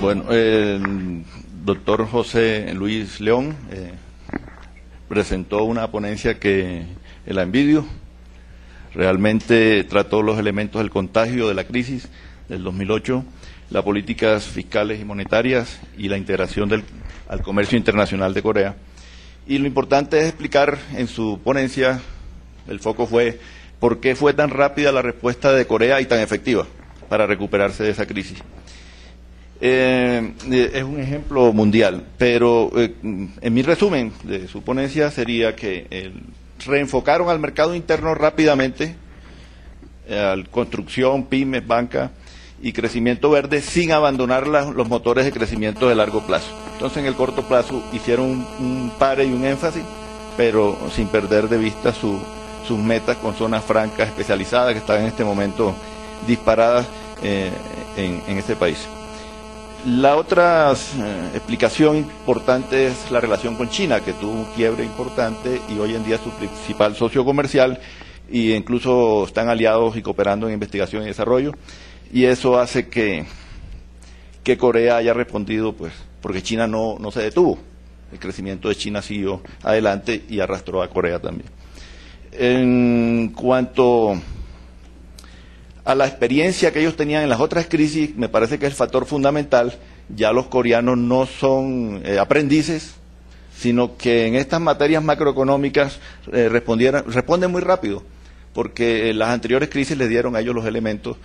Bueno, el doctor José Luis León presentó una ponencia que la envidio. Realmente trató los elementos del contagio de la crisis del 2008, las políticas fiscales y monetarias y la integración al comercio internacional de Corea. Y lo importante es explicar en su ponencia, el foco fue por qué fue tan rápida la respuesta de Corea y tan efectiva para recuperarse de esa crisis. Es un ejemplo mundial, pero en mi resumen de su ponencia sería que reenfocaron al mercado interno rápidamente, a construcción, pymes, banca y crecimiento verde, sin abandonar los motores de crecimiento de largo plazo. Entonces, en el corto plazo hicieron un pare y un énfasis, pero sin perder de vista sus metas con zonas francas especializadas que están en este momento disparadas en este país. La otra explicación importante es la relación con China, que tuvo un quiebre importante y hoy en día es su principal socio comercial e incluso están aliados y cooperando en investigación y desarrollo, y eso hace que Corea haya respondido, pues, porque China no se detuvo. El crecimiento de China siguió adelante y arrastró a Corea también. En cuanto a la experiencia que ellos tenían en las otras crisis, me parece que es el factor fundamental. Ya los coreanos no son aprendices, sino que en estas materias macroeconómicas responden muy rápido, porque las anteriores crisis les dieron a ellos los elementos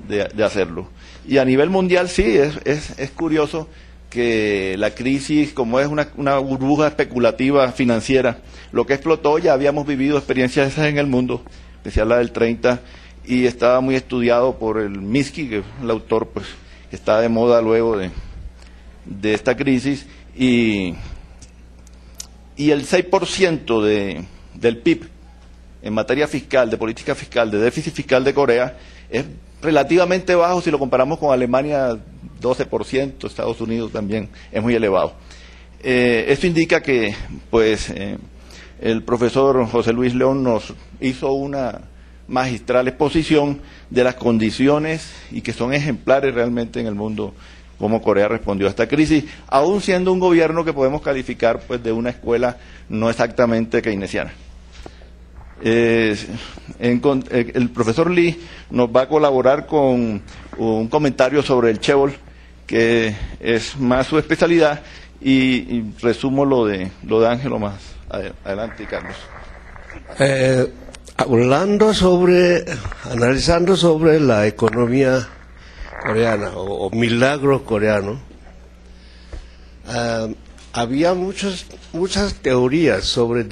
de hacerlo. Y a nivel mundial sí, es curioso que la crisis, como es una burbuja especulativa financiera, lo que explotó, ya habíamos vivido experiencias esas en el mundo, especial la del 30, y estaba muy estudiado por el Minsky, que es el autor, pues, que está de moda luego de esta crisis, y el 6% del PIB en materia fiscal, de política fiscal, de déficit fiscal de Corea, es relativamente bajo si lo comparamos con Alemania, 12%, Estados Unidos también es muy elevado. Esto indica que, pues, el profesor José Luis León nos hizo una magistral exposición de las condiciones y que son ejemplares realmente en el mundo, cómo Corea respondió a esta crisis, aún siendo un gobierno que podemos calificar, pues, de una escuela no exactamente keynesiana. El profesor Lee nos va a colaborar con un comentario sobre el Chaebol, que es más su especialidad, y resumo lo de Ángelo más adelante, Carlos. Analizando sobre la economía coreana o milagro coreano, había muchas teorías sobre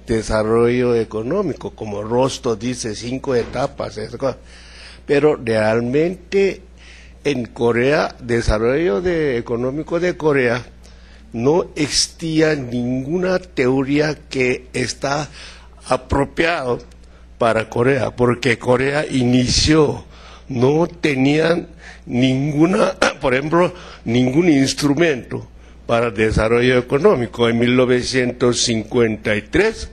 desarrollo económico, como Rostow dice, 5 etapas, pero realmente en Corea, desarrollo económico de Corea, no existía ninguna teoría que está apropiado para Corea, porque Corea inició, no tenían por ejemplo, ningún instrumento para desarrollo económico. En 1953,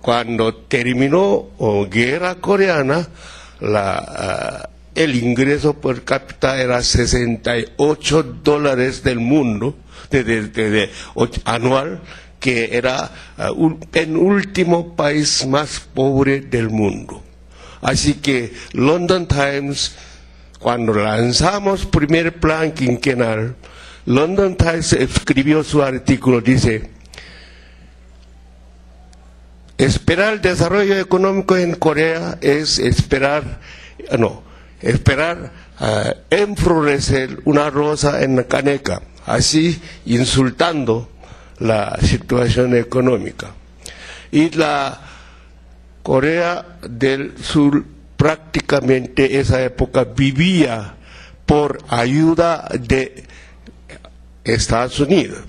cuando terminó la guerra coreana, el ingreso per cápita era $68 del mundo, anual, que era el penúltimo país más pobre del mundo. Así que London Times, cuando lanzamos primer plan quinquenal, London Times escribió su artículo, dice: esperar el desarrollo económico en Corea es esperar enflorecer una rosa en la caneca, así insultando la situación económica. Y la Corea del Sur prácticamente esa época vivía por ayuda de Estados Unidos.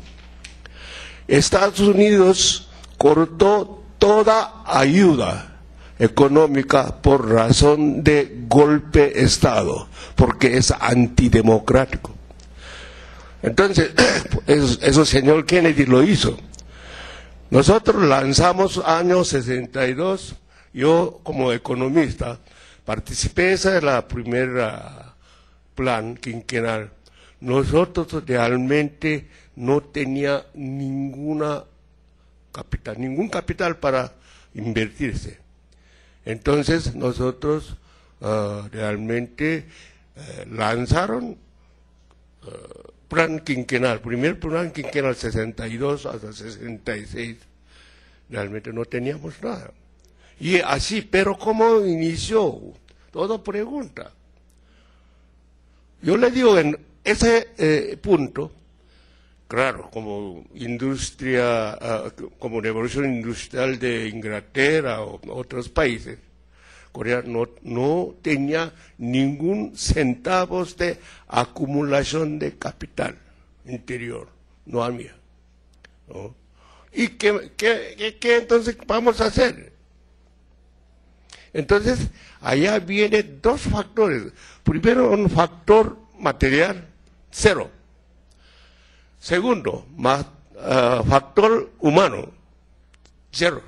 Estados Unidos cortó toda ayuda económica por razón de golpe de Estado, porque es antidemocrático. Entonces, eso señor Kennedy lo hizo. Nosotros lanzamos año 62, yo como economista participé, esa es la primera plan quinquenal. nosotros realmente no tenía ningún capital para invertirse. Entonces nosotros realmente lanzaron plan quinquenal, primer plan quinquenal 62 hasta 66, realmente no teníamos nada. Y así, pero ¿cómo inició? Todo pregunta. Yo le digo, en ese punto, claro, como industria, como revolución industrial de Inglaterra o otros países, Corea no tenía ningún centavo de acumulación de capital interior, no había, ¿no? ¿Y qué entonces vamos a hacer? Entonces, allá vienen dos factores. Primero, un factor material, cero. Segundo, factor humano, cero.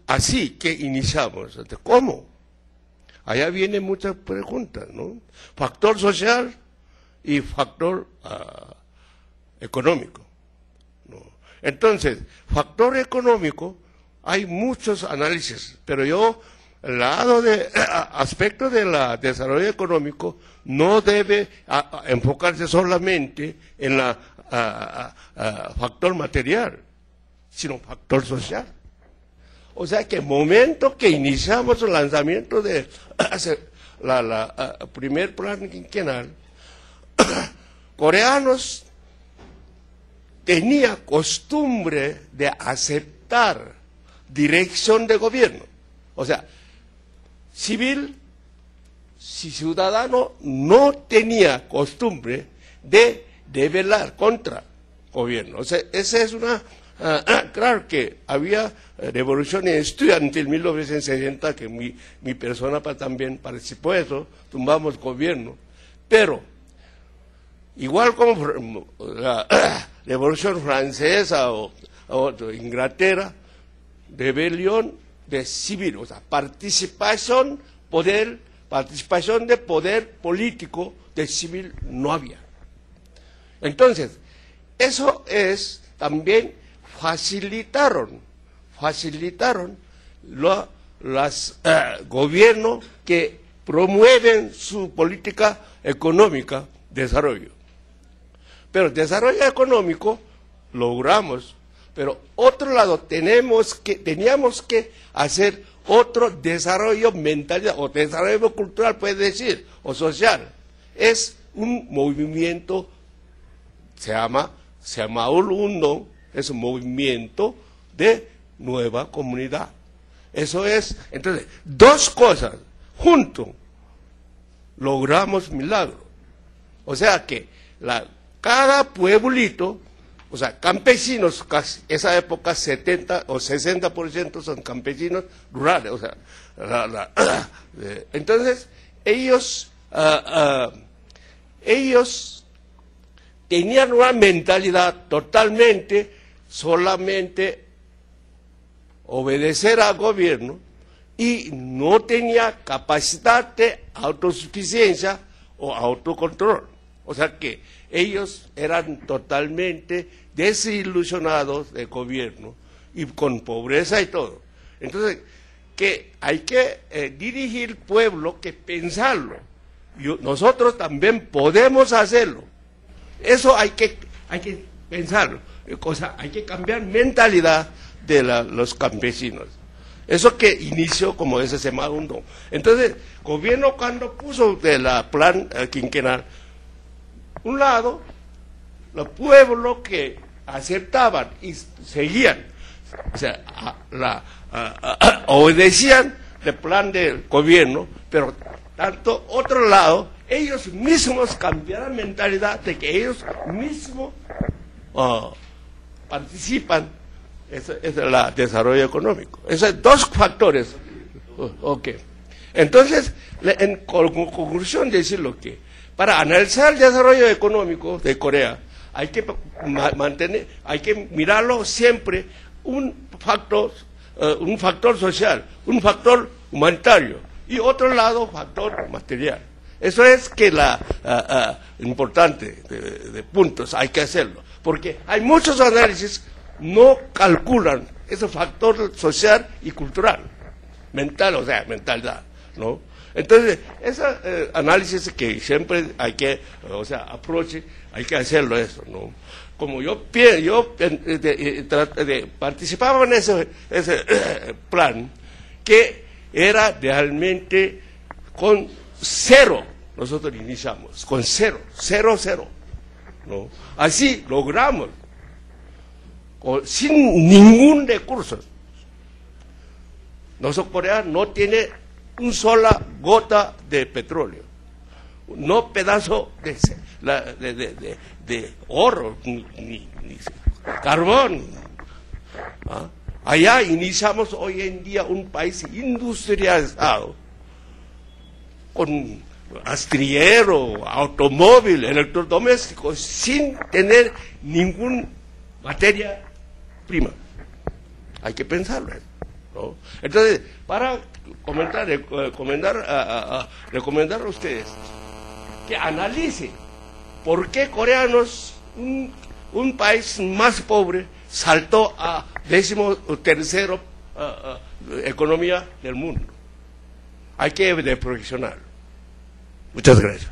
Así que iniciamos. ¿Cómo? Allá vienen muchas preguntas, ¿no? Factor social y factor económico, ¿no? Entonces, factor económico, hay muchos análisis, pero yo, el lado de aspecto del desarrollo económico, no debe enfocarse solamente en la factor material, sino factor social. O sea que el momento que iniciamos el lanzamiento de primer plan quinquenal, coreanos tenía costumbre de aceptar dirección de gobierno. O sea, ciudadano no tenía costumbre de debelar contra gobierno. O sea, esa es una... claro que había revolución estudiantil en 1960, que mi persona también participó de eso, tumbamos gobierno, pero igual como la revolución francesa o Inglaterra, rebelión de civil, o sea, participación de poder político de civil no había. Entonces, eso es también facilitaron los gobiernos que promueven su política económica, desarrollo. Pero desarrollo económico logramos, pero otro lado teníamos que hacer otro desarrollo mentalidad, o desarrollo cultural puede decir, o social. Es un movimiento, se llama Ulundong, es un movimiento de nueva comunidad. Eso es, entonces, dos cosas juntos logramos milagro. O sea que cada pueblito, o sea, campesinos, esa época 70 o 60% son campesinos rurales, o sea, entonces ellos tenían una mentalidad totalmente solamente obedecer al gobierno y no tenía capacidad de autosuficiencia o autocontrol. O sea que ellos eran totalmente desilusionados del gobierno y con pobreza y todo. Entonces, que hay que dirigir al pueblo, que pensarlo. Nosotros también podemos hacerlo. Eso hay que pensarlo. Hay que cambiar mentalidad de los campesinos. Eso que inició como ese segundo. Entonces, gobierno cuando puso de la plan quinquenal, un lado, los pueblos que aceptaban y seguían, o sea, obedecían el plan del gobierno, pero tanto otro lado, ellos mismos cambiaron la mentalidad de que ellos mismos participan es el desarrollo económico. Esos dos factores. Okay. Entonces, en conclusión, decirlo que para analizar el desarrollo económico de Corea hay que hay que mirarlo siempre un factor social, un factor humanitario y otro lado factor material. Eso es que importante de puntos, hay que hacerlo. Porque hay muchos análisis no calculan ese factor social y cultural, mental, o sea, mentalidad, ¿no? Entonces, ese análisis que siempre hay que, o sea, hay que hacerlo eso, ¿no? Como yo participaba en ese plan, que era realmente con cero, nosotros iniciamos, con cero, ¿no? Así logramos, sin ningún recurso. Corea no tiene una sola gota de petróleo, no pedazo de oro, ni carbón. ¿Ah? Allá iniciamos hoy en día un país industrializado, con astillero, automóvil, electrodomésticos, sin tener ninguna materia prima. Hay que pensarlo, ¿no? Entonces, para recomendar a ustedes que analicen por qué coreanos, un país más pobre, saltó a 13ª economía del mundo. Hay que reflexionar. Muchas gracias.